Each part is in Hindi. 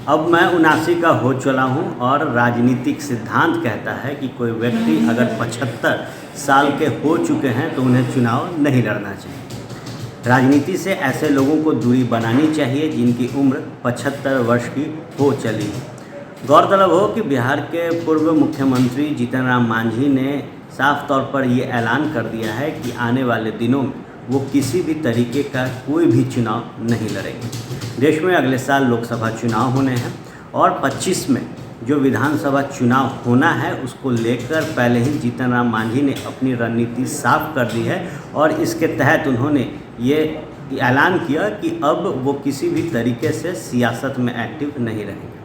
अब मैं 79 का हो चला हूँ और राजनीतिक सिद्धांत कहता है कि कोई व्यक्ति अगर 75 साल के हो चुके हैं तो उन्हें चुनाव नहीं लड़ना चाहिए। राजनीति से ऐसे लोगों को दूरी बनानी चाहिए जिनकी उम्र 75 वर्ष की हो चली है। गौरतलब हो कि बिहार के पूर्व मुख्यमंत्री जीतन राम मांझी ने साफ तौर पर ये ऐलान कर दिया है कि आने वाले दिनों में वो किसी भी तरीके का कोई भी चुनाव नहीं लड़ेंगे। देश में अगले साल लोकसभा चुनाव होने हैं और 25 में जो विधानसभा चुनाव होना है उसको लेकर पहले ही जीतन राम मांझी ने अपनी रणनीति साफ कर दी है और इसके तहत उन्होंने ये ऐलान किया कि अब वो किसी भी तरीके से सियासत में एक्टिव नहीं रहेंगे।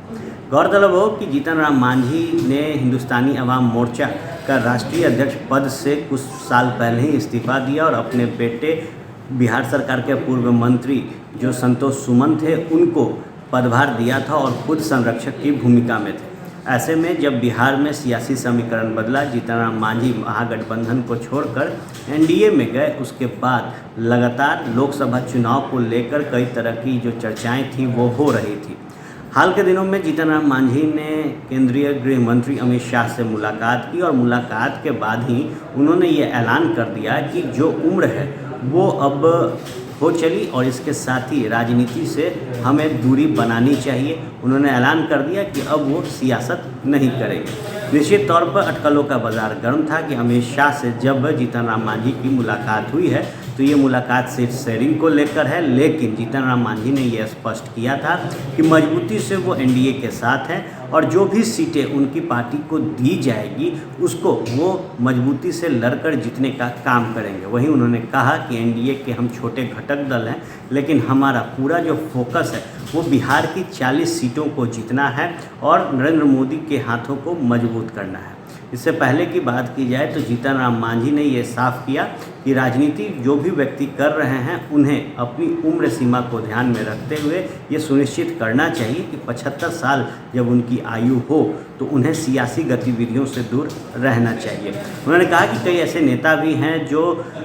गौरतलब हो कि जीतन राम मांझी ने हिंदुस्तानी अवाम मोर्चा का राष्ट्रीय अध्यक्ष पद से कुछ साल पहले ही इस्तीफा दिया और अपने बेटे बिहार सरकार के पूर्व मंत्री जो संतोष सुमन थे उनको पदभार दिया था और खुद संरक्षक की भूमिका में थे। ऐसे में जब बिहार में सियासी समीकरण बदला, जीतन राम मांझी महागठबंधन को छोड़कर एनडीए में गए, उसके बाद लगातार लोकसभा चुनाव को लेकर कई तरह की जो चर्चाएं थी वो हो रही थी। हाल के दिनों में जीतन राम मांझी ने केंद्रीय गृह मंत्री अमित शाह से मुलाकात की और मुलाकात के बाद ही उन्होंने ये ऐलान कर दिया कि जो उम्र है वो अब हो चली और इसके साथ ही राजनीति से हमें दूरी बनानी चाहिए। उन्होंने ऐलान कर दिया कि अब वो सियासत नहीं करेंगे। निश्चित तौर पर अटकलों का बाजार गर्म था कि अमित शाह से जब जीतन राम मांझी की मुलाकात हुई है तो ये मुलाकात सीट शेयरिंग को लेकर है, लेकिन जीतन राम मांझी ने यह स्पष्ट किया था कि मजबूती से वो एनडीए के साथ हैं और जो भी सीटें उनकी पार्टी को दी जाएगी उसको वो मजबूती से लड़कर जीतने का काम करेंगे। वहीं उन्होंने कहा कि एनडीए के हम छोटे घटक दल हैं, लेकिन हमारा पूरा जो फोकस है वो बिहार की 40 सीटों को जीतना है और नरेंद्र मोदी के हाथों को मजबूत करना है। इससे पहले की बात की जाए तो जीतन राम मांझी ने ये साफ किया कि राजनीति जो भी व्यक्ति कर रहे हैं उन्हें अपनी उम्र सीमा को ध्यान में रखते हुए ये सुनिश्चित करना चाहिए कि 75 साल जब उनकी आयु हो तो उन्हें सियासी गतिविधियों से दूर रहना चाहिए। उन्होंने कहा कि कई ऐसे नेता भी हैं जो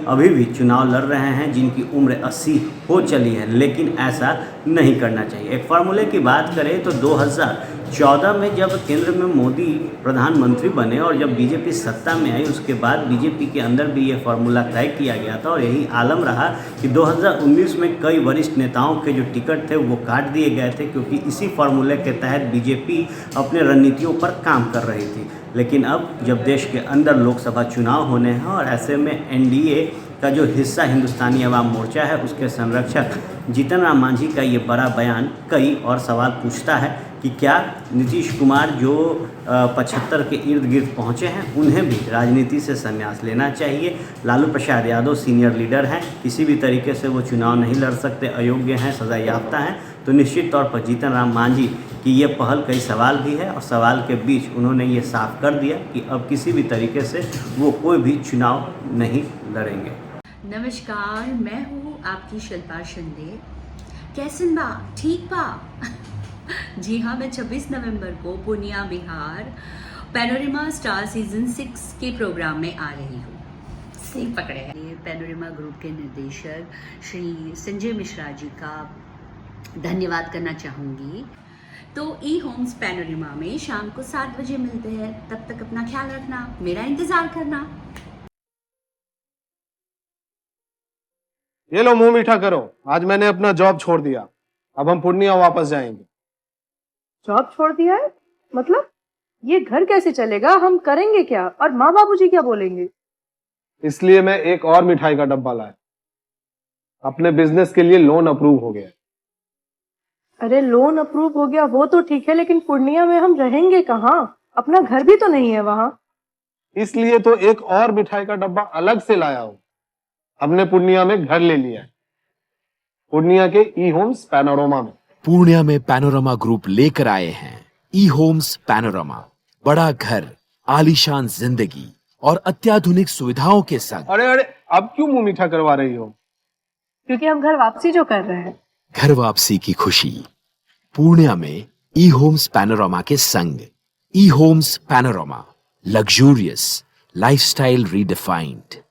अभी भी चुनाव लड़ रहे हैं जिनकी उम्र 80 हो चली है, लेकिन ऐसा नहीं करना चाहिए। एक फार्मूले की बात करें तो 2014 में जब केंद्र में मोदी प्रधानमंत्री बने और जब बीजेपी सत्ता में आई उसके बाद बीजेपी के अंदर भी ये फार्मूला तय किया गया था और यही आलम रहा कि 2019 में कई वरिष्ठ नेताओं के जो टिकट थे वो काट दिए गए थे, क्योंकि इसी फार्मूले के तहत बीजेपी अपने रणनीतियों पर काम कर रही थी। लेकिन अब जब देश के अंदर लोकसभा चुनाव होने हैं और ऐसे में एनडीए का जो हिस्सा हिंदुस्तानी अवाम मोर्चा है उसके संरक्षक जीतन राम मांझी का ये बड़ा बयान कई और सवाल पूछता है कि क्या नीतीश कुमार जो 75 के इर्द गिर्द पहुँचे हैं उन्हें भी राजनीति से संन्यास लेना चाहिए। लालू प्रसाद यादव सीनियर लीडर हैं, किसी भी तरीके से वो चुनाव नहीं लड़ सकते, अयोग्य हैं, सजा याफ्ता हैं। तो निश्चित तौर पर जीतन राम मांझी की ये पहल कई सवाल भी है और सवाल के बीच उन्होंने ये साफ कर दिया कि अब किसी भी तरीके से वो कोई भी चुनाव नहीं लड़ेंगे। नमस्कार, मैं हूँ आपकी शिल्पा शिंदे। कैसन बा? ठीक बा? जी हाँ, मैं 26 नवंबर को Purnia Bihar panorama star season 6 के प्रोग्राम में आ रही हूँ। सही पकड़े हैं। ये पैनोरमा ग्रुप के निर्देशक श्री संजय मिश्रा जी का धन्यवाद करना चाहूँगी। तो ई होम्स पैनोरमा में शाम को 7 बजे मिलते हैं। तब तक अपना ख्याल रखना, मेरा इंतज़ार करना। ये लो मुंह मीठा करो, आज मैंने अपना जॉब छोड़ दिया, अब हम पूर्णिया वापस जाएंगे। जॉब छोड़ दिया है? मतलब ये घर कैसे चलेगा? हम करेंगे क्या? और माँ बाबूजी क्या बोलेंगे? इसलिए मैं एक और मिठाई का डब्बा लाया। अपने बिजनेस के लिए लोन अप्रूव हो गया। अरे लोन अप्रूव हो गया वो तो ठीक है, लेकिन पूर्णिया में हम रहेंगे कहाँ? अपना घर भी तो नहीं है वहाँ। इसलिए तो एक और मिठाई का डब्बा अलग से लाया हूँ। हमने पूर्णिया में घर ले लिया है, पूर्णिया के ई होम्स पैनोरमा में। पूर्णिया में पैनोरमा ग्रुप लेकर आए हैं ई होम्स पैनोरमा। बड़ा घर, आलीशान जिंदगी और अत्याधुनिक सुविधाओं के संग। अरे अब क्यों मुंह मीठा करवा रही हो? क्योंकि हम घर वापसी जो कर रहे हैं। घर वापसी की खुशी पूर्णिया में ई होम्स पैनोरमा के संग। ई homes panorama, luxurious lifestyle redefined.